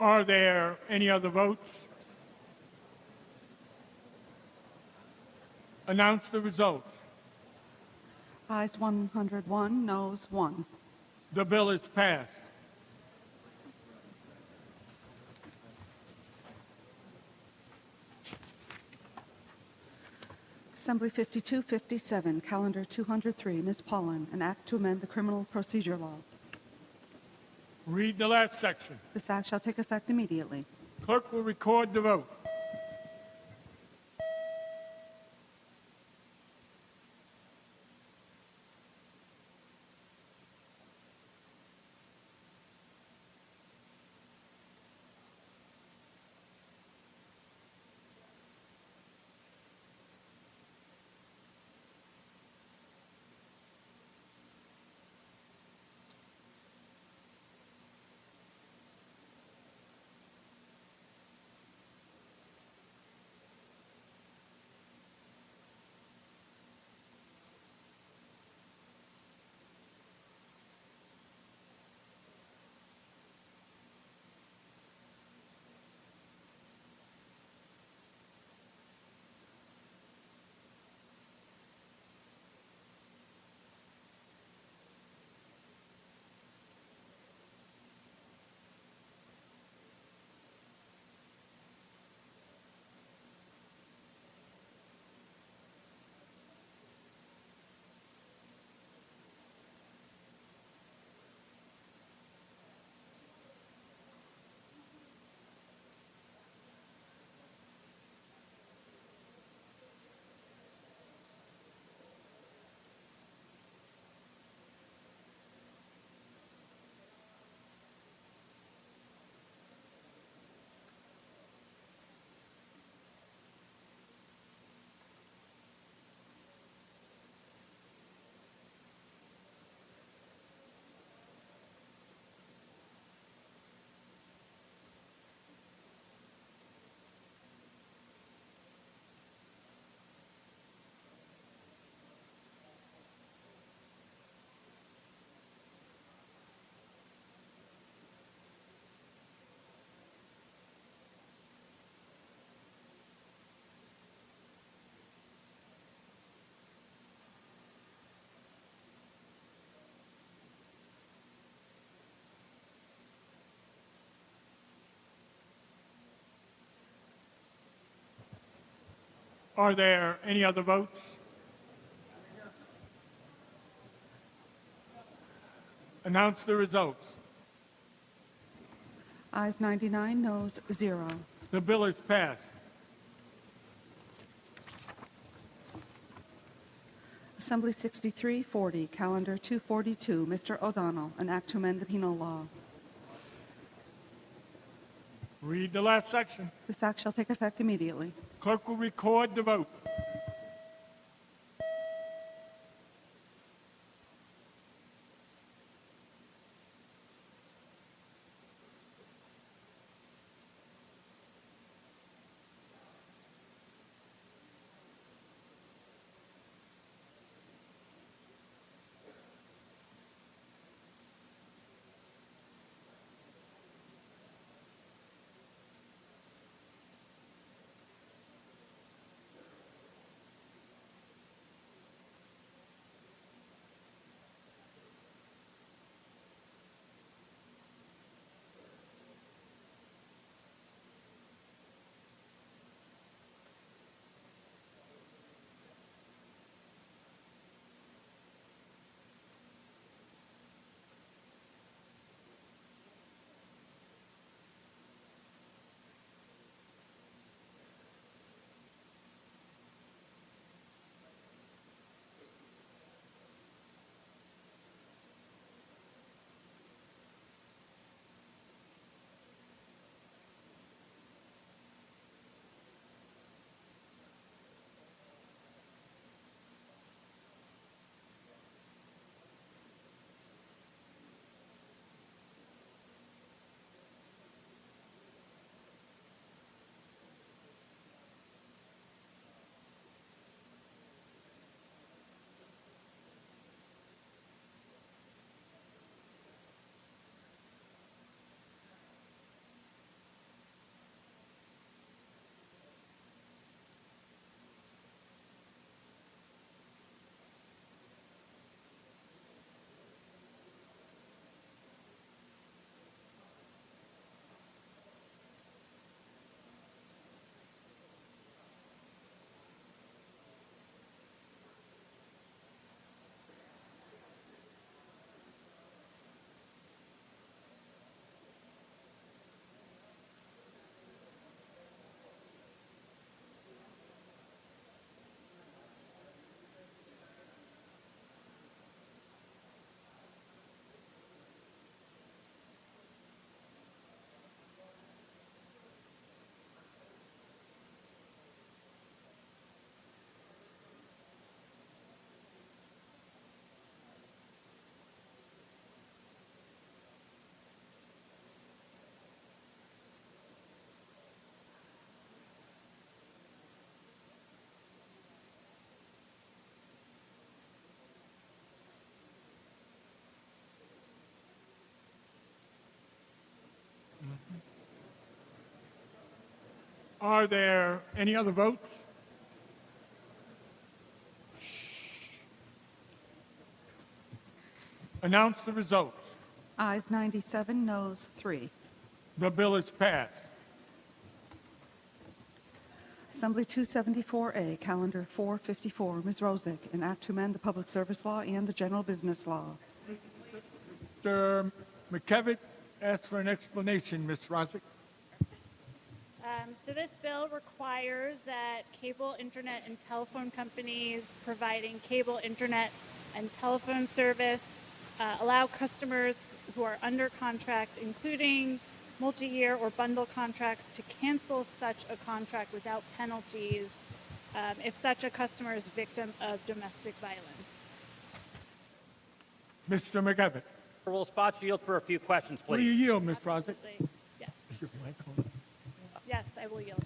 Are there any other votes? Announce the results. Ayes 101, noes 1. The bill is passed. Assembly 5257, Calendar 203, Ms. Pollan, an act to amend the criminal procedure law. Read the last section. This act shall take effect immediately. Clerk will record the vote. Are there any other votes? Announce the results. Ayes 99, noes 0. The bill is passed. Assembly 6340, Calendar 242, Mr. O'Donnell, an act to amend the penal law. Read the last section. This act shall take effect immediately. Clerk will record the vote. Are there any other votes? Announce the results. Ayes 97, noes 3. The bill is passed. Assembly 274A, Calendar 454, Ms. Rosick, an act to amend the Public Service Law and the General Business Law. Mr. McKevitt asks for an explanation, Ms. Rosick. So this bill requires that cable, internet, and telephone companies providing cable, internet, and telephone service allow customers who are under contract, including multi-year or bundle contracts, to cancel such a contract without penalties if such a customer is victim of domestic violence. Mr. McKevitt. Will spots yield for a few questions, Will you please? yield, Ms. Rosick? Absolutely. Yes. Is your mic on? Yes, I will yield.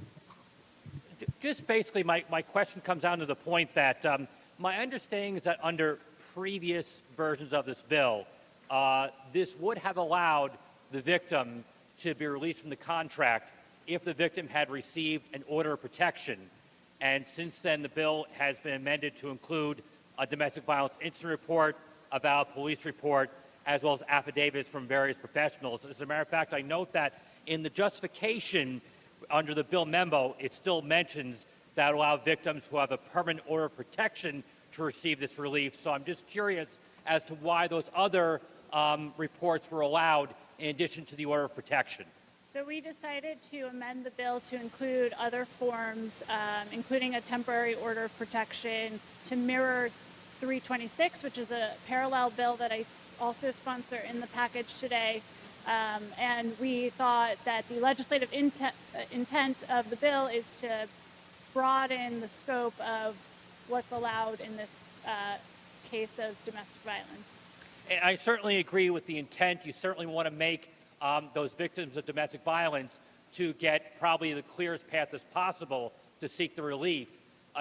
Just basically, my question comes down to the point that my understanding is that under previous versions of this bill, this would have allowed the victim to be released from the contract if the victim had received an order of protection. And since then, the bill has been amended to include a domestic violence incident report, a valid police report, as well as affidavits from various professionals. As a matter of fact, I note that in the justification under the bill memo, it still mentions that allow victims who have a permanent order of protection to receive this relief. So I'm just curious as to why those other reports were allowed in addition to the order of protection. So we decided to amend the bill to include other forms, including a temporary order of protection, to mirror 326, which is a parallel bill that I also sponsor in the package today. And we thought that the legislative intent of the bill is to broaden the scope of what's allowed in this case of domestic violence. And I certainly agree with the intent. You certainly want to make those victims of domestic violence to get probably the clearest path as possible to seek the relief.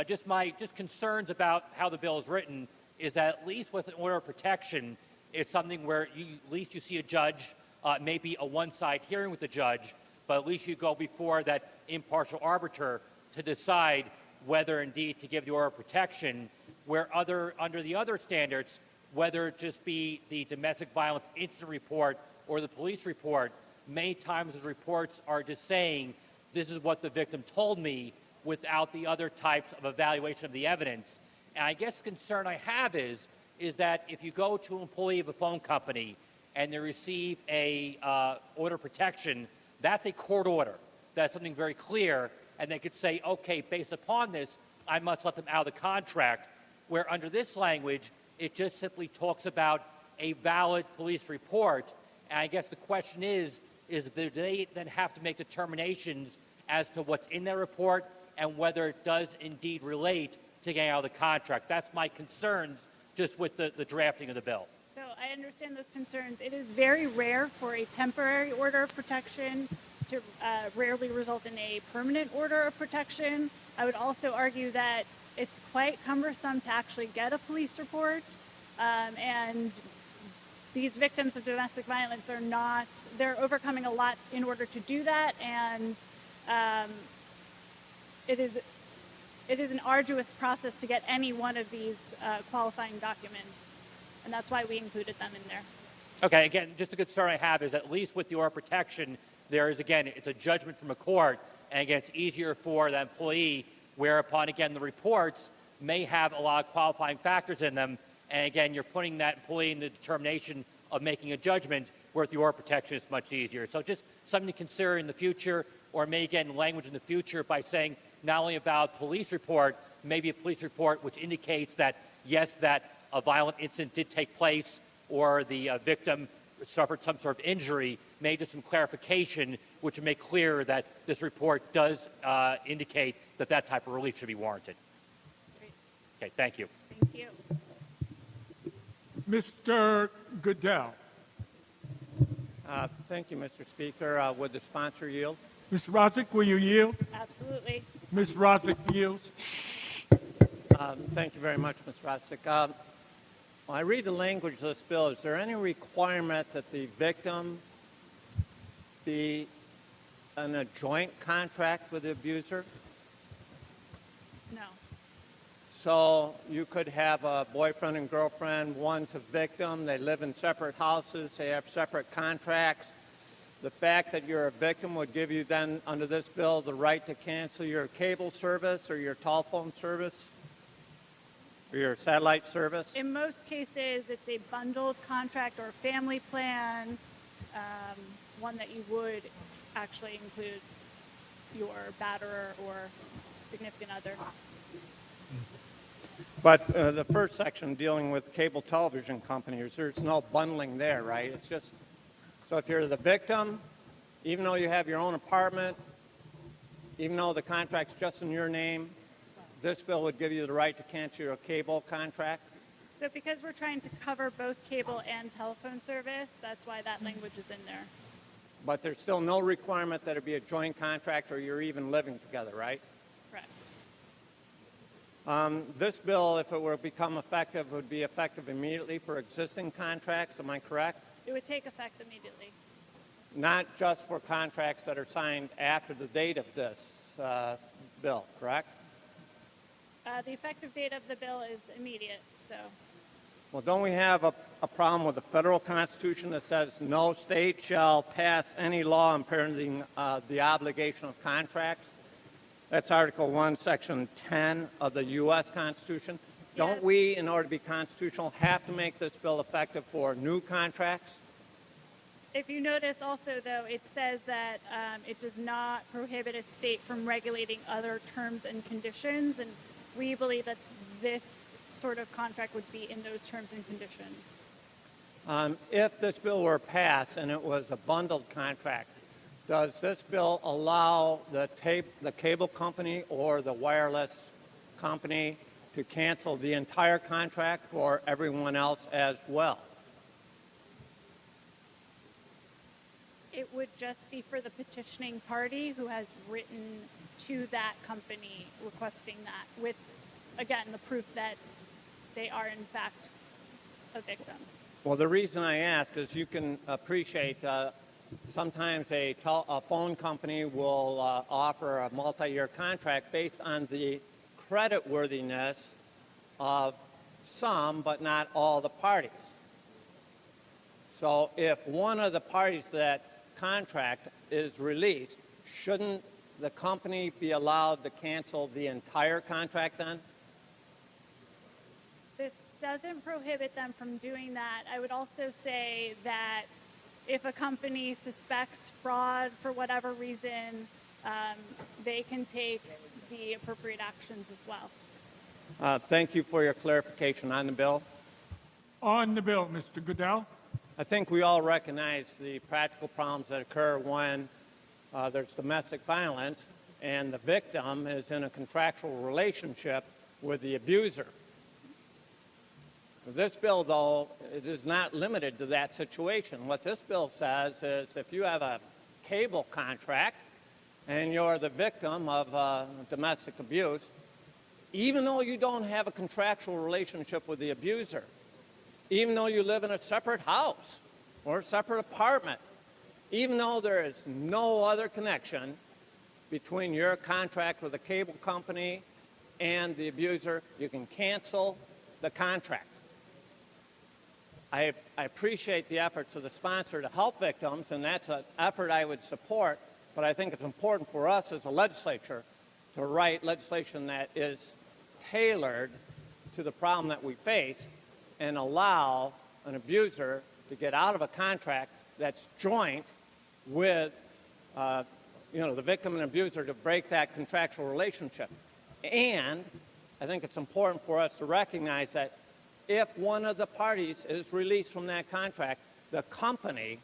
Just concerns about how the bill is written is that at least with an order of protection, it's something where at least you see a judge, maybe a one-side hearing with the judge, but at least you go before that impartial arbiter to decide whether indeed to give the order of protection, where under the other standards, whether it just be the domestic violence incident report or the police report, many times the reports are just saying, this is what the victim told me, without the other types of evaluation of the evidence. And I guess the concern I have is that if you go to an employee of a phone company and they receive a order of protection, that's a court order. That's something very clear, and they could say, okay, based upon this, I must let them out of the contract, where under this language, it just simply talks about a valid police report. And I guess the question is do they then have to make determinations as to what's in their report and whether it does indeed relate to getting out of the contract? That's my concerns just with the drafting of the bill. So I understand those concerns. It is very rare for a temporary order of protection to rarely result in a permanent order of protection. I would also argue that it's quite cumbersome to actually get a police report, and these victims of domestic violence they're overcoming a lot in order to do that, and it is an arduous process to get any one of these qualifying documents, and that's why we included them in there. Okay, again, just a concern I have is at least with the order of protection, there is, again, it's a judgment from a court, and again, it's easier for the employee, whereupon, again, the reports may have a lot of qualifying factors in them, and again, you're putting that employee in the determination of making a judgment, where the order of protection is much easier. So just something to consider in the future, or may get language in the future by saying not only about police report, maybe a police report which indicates that, yes, that a violent incident did take place, or the victim suffered some sort of injury, maybe just some clarification which would make clear that this report does indicate that that type of relief should be warranted. Great. Okay, thank you. Thank you. Mr. Goodell. Thank you, Mr. Speaker. Would the sponsor yield? Ms. Rosick, will you yield? Absolutely. Ms. Rosick yields. Thank you very much, Ms. Rosick. When I read the language of this bill, is there any requirement that the victim be a joint contract with the abuser? No. So you could have a boyfriend and girlfriend, one's a victim, they live in separate houses, they have separate contracts. The fact that you're a victim would give you then, under this bill, the right to cancel your cable service or your telephone service or your satellite service? In most cases, it's a bundled contract or a family plan, one that you would actually include your batterer or significant other. But the first section dealing with cable television companies, there's no bundling there, right? It's just, so if you're the victim, even though you have your own apartment, even though the contract's just in your name, this bill would give you the right to cancel your cable contract? So because we're trying to cover both cable and telephone service, that's why that language is in there. But there's still no requirement that it be a joint contract or you're even living together, right? Correct. This bill, if it were to become effective, would be effective immediately for existing contracts. Am I correct? It would take effect immediately. Not just for contracts that are signed after the date of this bill, correct? The effective date of the bill is immediate, so Well, don't we have a problem with the federal Constitution that says no state shall pass any law impairing the obligation of contracts? That's Article 1, Section 10 of the U.S. Constitution. Yes. Don't we, in order to be constitutional, have to make this bill effective for new contracts? if you notice also, though, it says that it does not prohibit a state from regulating other terms and conditions, and we believe that this sort of contract would be in those terms and conditions. If this bill were passed and it was a bundled contract, does this bill allow the cable company or the wireless company to cancel the entire contract for everyone else as well? It would just be for the petitioning party who has written to that company requesting that with, again, the proof that they are in fact a victim. Well, the reason I ask is you can appreciate sometimes a phone company will offer a multi-year contract based on the creditworthiness of some, but not all, the parties. So if one of the parties to that contract is released, shouldn't the company be allowed to cancel the entire contract then? This doesn't prohibit them from doing that. I would also say that if a company suspects fraud for whatever reason, they can take the appropriate actions as well. Thank you for your clarification on the bill. On the bill, Mr. Goodell. I think we all recognize the practical problems that occur when there's domestic violence and the victim is in a contractual relationship with the abuser. This bill, though, it is not limited to that situation. What this bill says is if you have a cable contract and you're the victim of domestic abuse, even though you don't have a contractual relationship with the abuser, even though you live in a separate house or a separate apartment, even though there is no other connection between your contract with the cable company and the abuser, you can cancel the contract. I appreciate the efforts of the sponsor to help victims, and that's an effort I would support, but I think it's important for us as a legislature to write legislation that is tailored to the problem that we face and allow an abuser to get out of a contract that's joint with the victim and abuser to break that contractual relationship. And I think it's important for us to recognize that if one of the parties is released from that contract, the company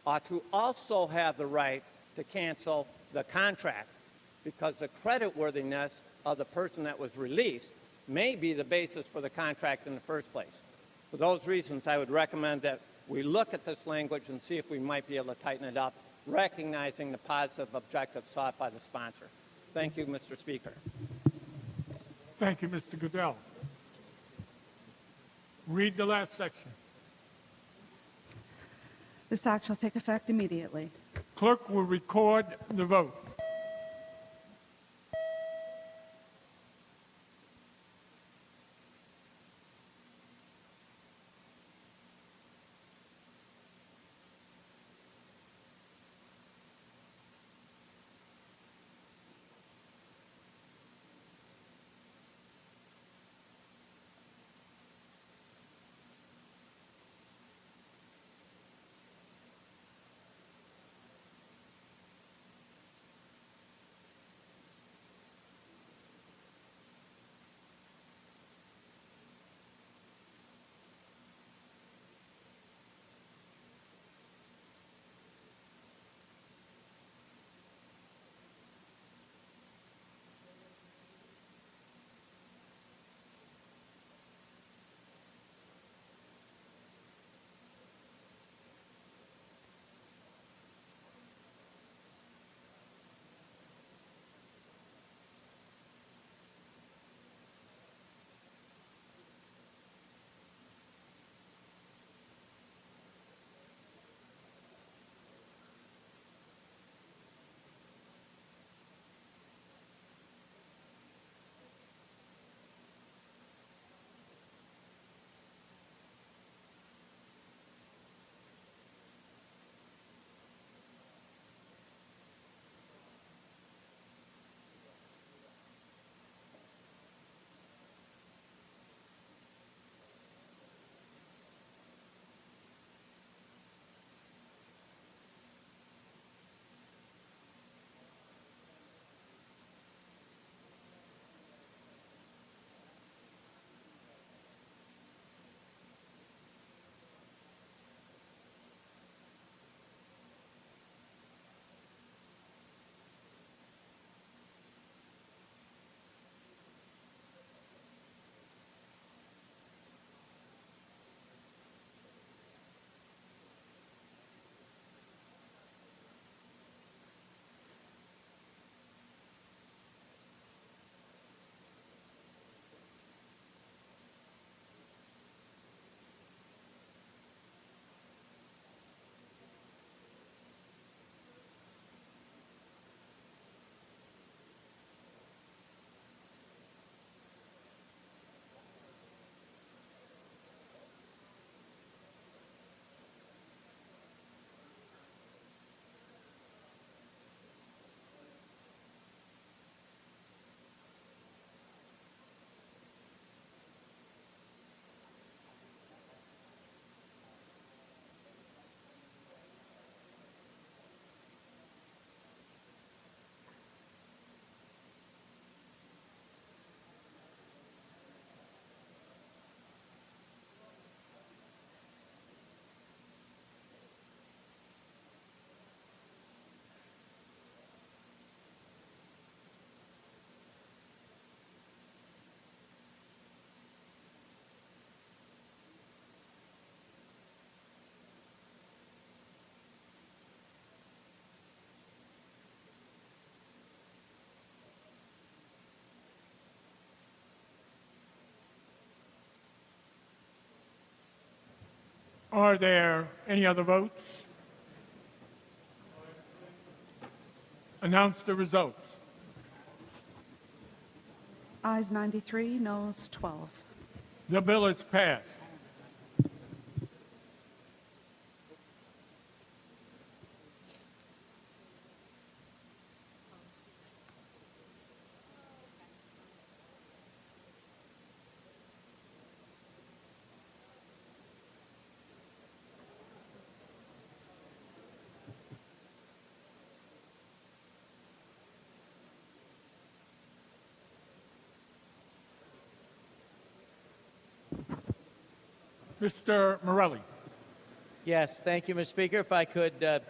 ought to also have the right to cancel the contract because the creditworthiness of the person that was released may be the basis for the contract in the first place. For those reasons, I would recommend that we look at this language and see if we might be able to tighten it up, recognizing the positive objectives sought by the sponsor. Thank you, Mr. Speaker. Thank you, Mr. Goodell. Read the last section. This act shall take effect immediately. Clerk will record the vote. Are there any other votes? Announce the results. Ayes 93, noes 12. The bill is passed. Mr. Morelli. Yes, thank you, Mr. Speaker. If I could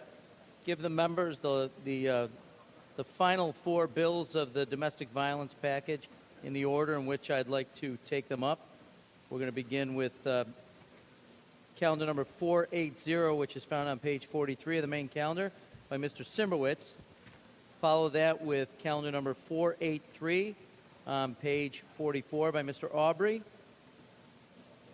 give the members the final four bills of the domestic violence package in the order in which I'd like to take them up. We're going to begin with calendar number 480, which is found on page 43 of the main calendar by Mr. Simberwitz. Follow that with calendar number 483 on page 44 by Mr. Aubrey.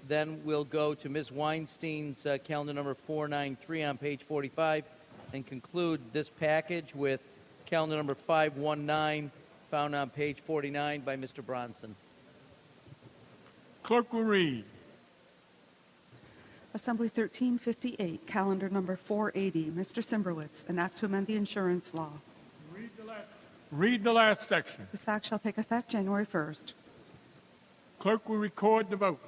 Then we'll go to Ms. Weinstein's calendar number 493 on page 45 and conclude this package with calendar number 519, found on page 49 by Mr. Bronson. Clerk will read. Assembly 1358, calendar number 480, Mr. Simbrowitz, an act to amend the insurance law. Read the last section. This act shall take effect January 1st. Clerk will record the vote.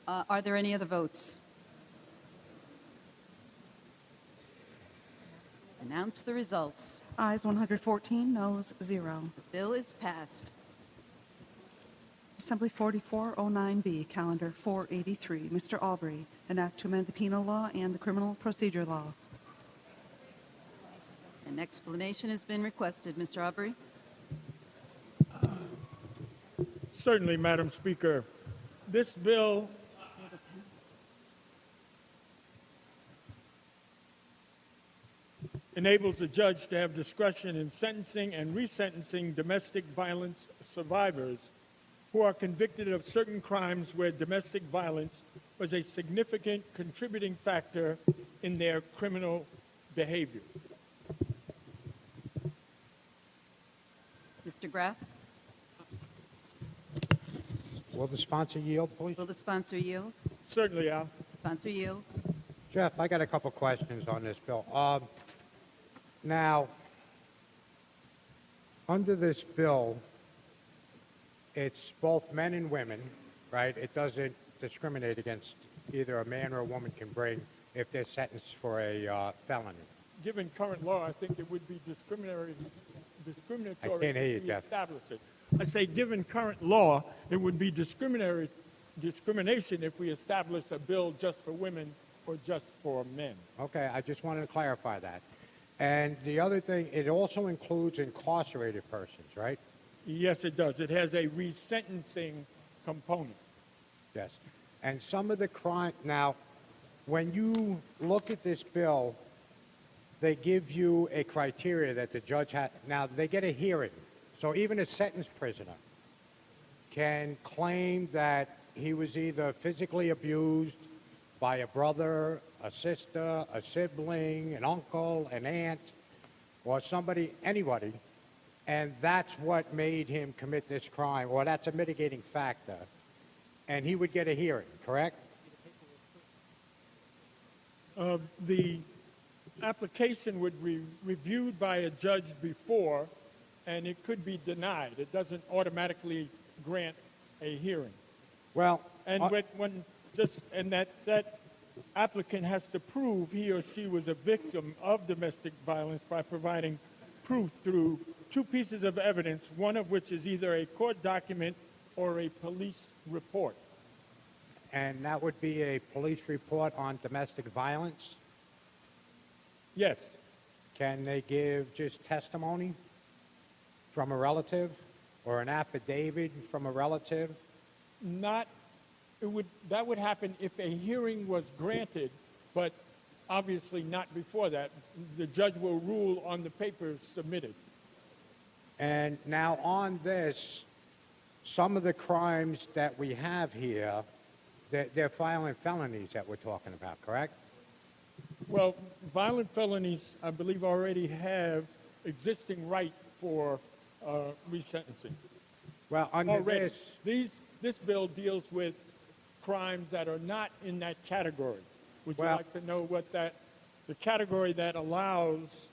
Are there any other votes? Announce the results. Ayes 114, noes 0. The bill is passed. Assembly 4409B, Calendar 483. Mr. Aubrey, an act to amend the penal law and the criminal procedure law. An explanation has been requested. Mr. Aubrey? Certainly, Madam Speaker. This bill enables the judge to have discretion in sentencing and resentencing domestic violence survivors who are convicted of certain crimes where domestic violence was a significant contributing factor in their criminal behavior. Mr. Graff? Will the sponsor yield, please? Will the sponsor yield? Certainly, Al. Sponsor yields. Jeff, I got a couple questions on this bill. Now, under this bill, it's both men and women, right? It doesn't discriminate against either a man or a woman can bring if they're sentenced for a felony. Given current law, I think it would be discriminatory I can't hear you, if we Jeff. establish it. I say, given current law, it would be discrimination if we establish a bill just for women or just for men. Okay, I just wanted to clarify that. And the other thing, it also includes incarcerated persons, right? Yes, it does. It has a resentencing component. Yes. And some of the crime, now, when you look at this bill, they give you a criteria that the judge has. Now, they get a hearing. So even a sentenced prisoner can claim that he was either physically abused by a brother, a sister, a sibling, an uncle, an aunt, or somebody, anybody, and that's what made him commit this crime, or that's a mitigating factor, and he would get a hearing, correct? The application would be reviewed by a judge before, and it could be denied. It doesn't automatically grant a hearing. Well, And that applicant has to prove he or she was a victim of domestic violence by providing proof through two pieces of evidence, one of which is either a court document or a police report. and that would be a police report on domestic violence. Yes, Can they give just testimony from a relative or an affidavit from a relative? that would happen if a hearing was granted, but obviously not before that. The judge will rule on the papers submitted. And now on this, some of the crimes that we have here, they're violent felonies that we're talking about, correct? Well, violent felonies, I believe, already have existing right for resentencing. Well, under Already. this, This bill deals with crimes that are not in that category. Would you Well- like to know what the category that allows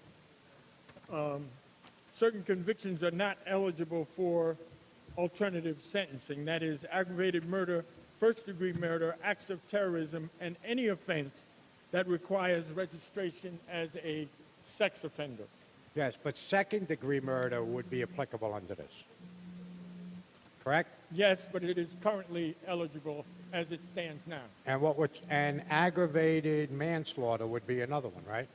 certain convictions are not eligible for alternative sentencing? That is aggravated murder, first-degree murder, acts of terrorism, and any offense that requires registration as a sex offender. yes, but second-degree murder would be applicable under this, correct? Yes, but it is currently eligible as it stands now. And aggravated manslaughter would be another one, right?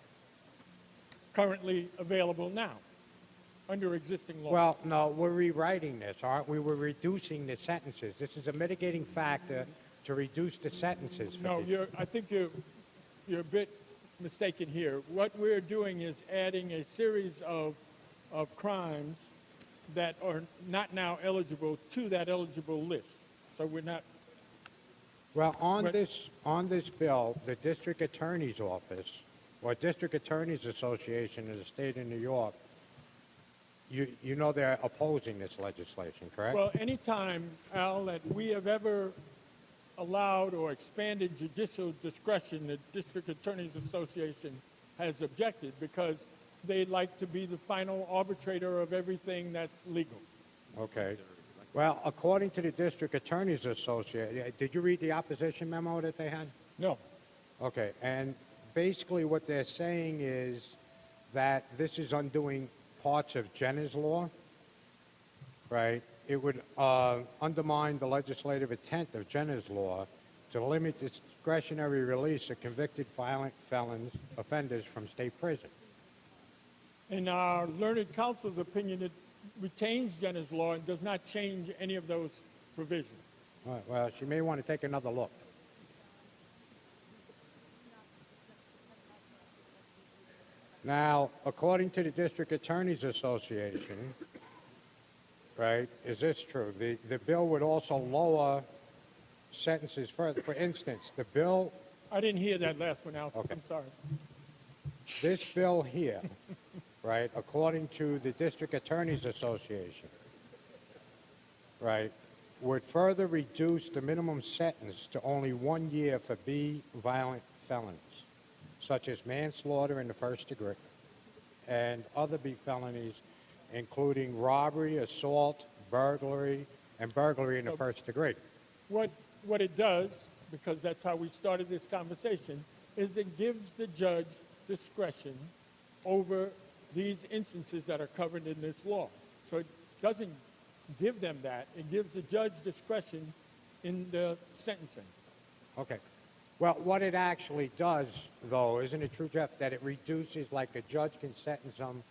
Currently available now under existing law. Well, no, we're rewriting this, aren't we? We're reducing the sentences. This is a mitigating factor to reduce the sentences for No, people. I think you're a bit mistaken here. What we're doing is adding a series of crimes that are not now eligible to that eligible list. So we're not. Well, on But- this bill, the district attorney's office or district attorneys association in the state of New York, you know they're opposing this legislation, correct? Well, anytime, Al, that we have ever allowed or expanded judicial discretion, the District Attorneys Association has objected because they like to be the final arbitrator of everything that's legal. Okay. Well, according to the District Attorneys Association, did you read the opposition memo that they had? No. Okay, and basically what they're saying is that this is undoing parts of Jenner's law, right? It would undermine the legislative intent of Jenner's law to limit discretionary release of convicted violent felons, offenders from state prison. In our learned counsel's opinion, it retains Jenner's law and does not change any of those provisions. All right, well, she may want to take another look. Now, according to the District Attorneys Association, right, is this true? The bill would also lower sentences further. For instance, the bill, I didn't hear that last one, Al. Okay. I'm sorry. this bill here, right, according to the District Attorneys Association, right, would further reduce the minimum sentence to only 1 year for B violent felons, such as manslaughter in the first degree and other B felonies, including robbery, assault, burglary, and burglary in the first degree. What it does, because that's how we started this conversation, is it gives the judge discretion over these instances that are covered in this law. So it doesn't give them that. It gives the judge discretion in the sentencing. Okay. Well, what it actually does, though, isn't it true, Jeff, that it reduces, like a judge can sentence them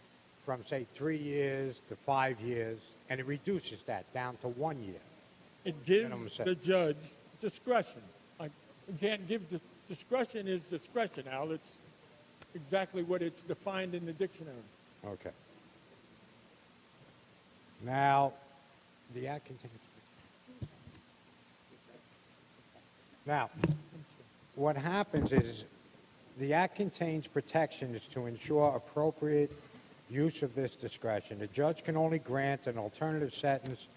from, say, 3 years to 5 years, and it reduces that down to 1 year. It gives Minimum the sentence. judge discretion. You can't give discretion is discretion, Al. It's exactly what it's defined in the dictionary. Okay. Now, the act contains... Now, what happens is the act contains protections to ensure appropriate use of this discretion. The judge can only grant an alternative sentence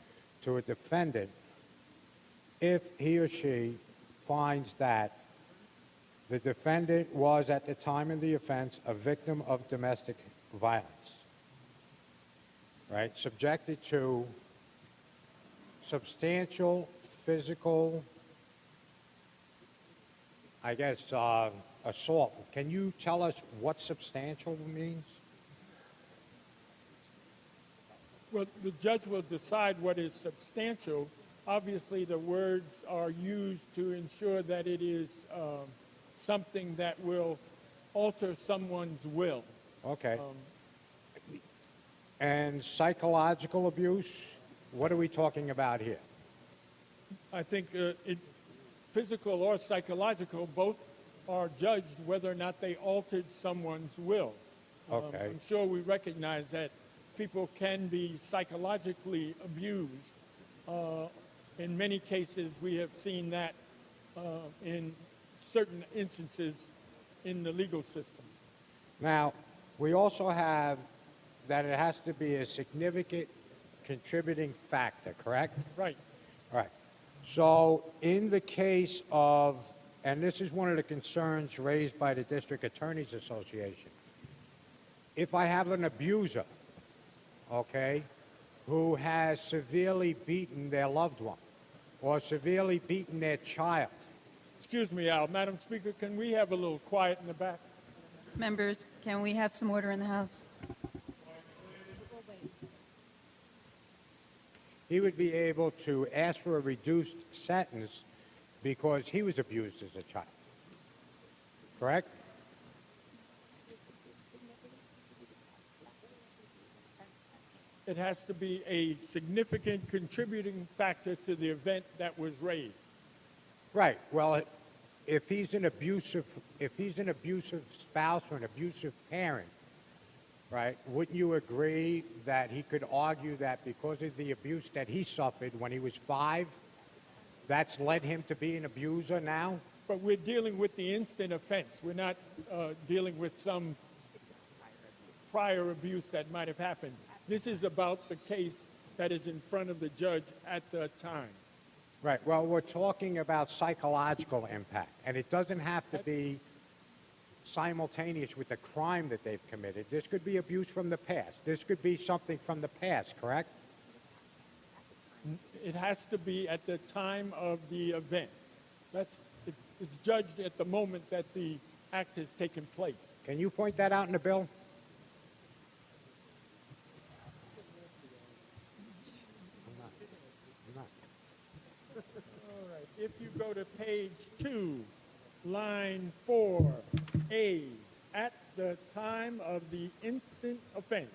to a defendant if he or she finds that the defendant was, at the time of the offense, a victim of domestic violence, right? Subjected to substantial physical, I guess, assault. Can you tell us what substantial means? Well, the judge will decide what is substantial. Obviously, the words are used to ensure that it is something that will alter someone's will. Okay. And psychological abuse, what are we talking about here? I think physical or psychological, both are judged whether or not they altered someone's will. Okay. I'm sure we recognize that people can be psychologically abused. In many cases, we have seen that in certain instances in the legal system. Now, we also have that it has to be a significant contributing factor, correct? Right. All right. So in the case of, and this is one of the concerns raised by the District Attorneys Association, if I have an abuser, okay, who has severely beaten their loved one or severely beaten their child. Excuse me, Al. Madam Speaker, can we have a little quiet in the back? Members, can we have some order in the House? He would be able to ask for a reduced sentence because he was abused as a child. Correct? It has to be a significant contributing factor to the event that was raised. Right. Well, if he's an abusive spouse or an abusive parent, right, wouldn't you agree that he could argue that because of the abuse that he suffered when he was 5, that's led him to be an abuser now? But we're dealing with the instant offense. We're not dealing with some prior abuse that might have happened. This is about the case that is in front of the judge at the time. Right. Well, we're talking about psychological impact, and it doesn't have to be simultaneous with the crime that they've committed. This could be abuse from the past. This could be something from the past, correct? It has to be at the time of the event. It's judged at the moment that the act has taken place. Can you point that out in the bill? I'm not. All right. If you go to page 2, line 4, A, at the time of the instant offense,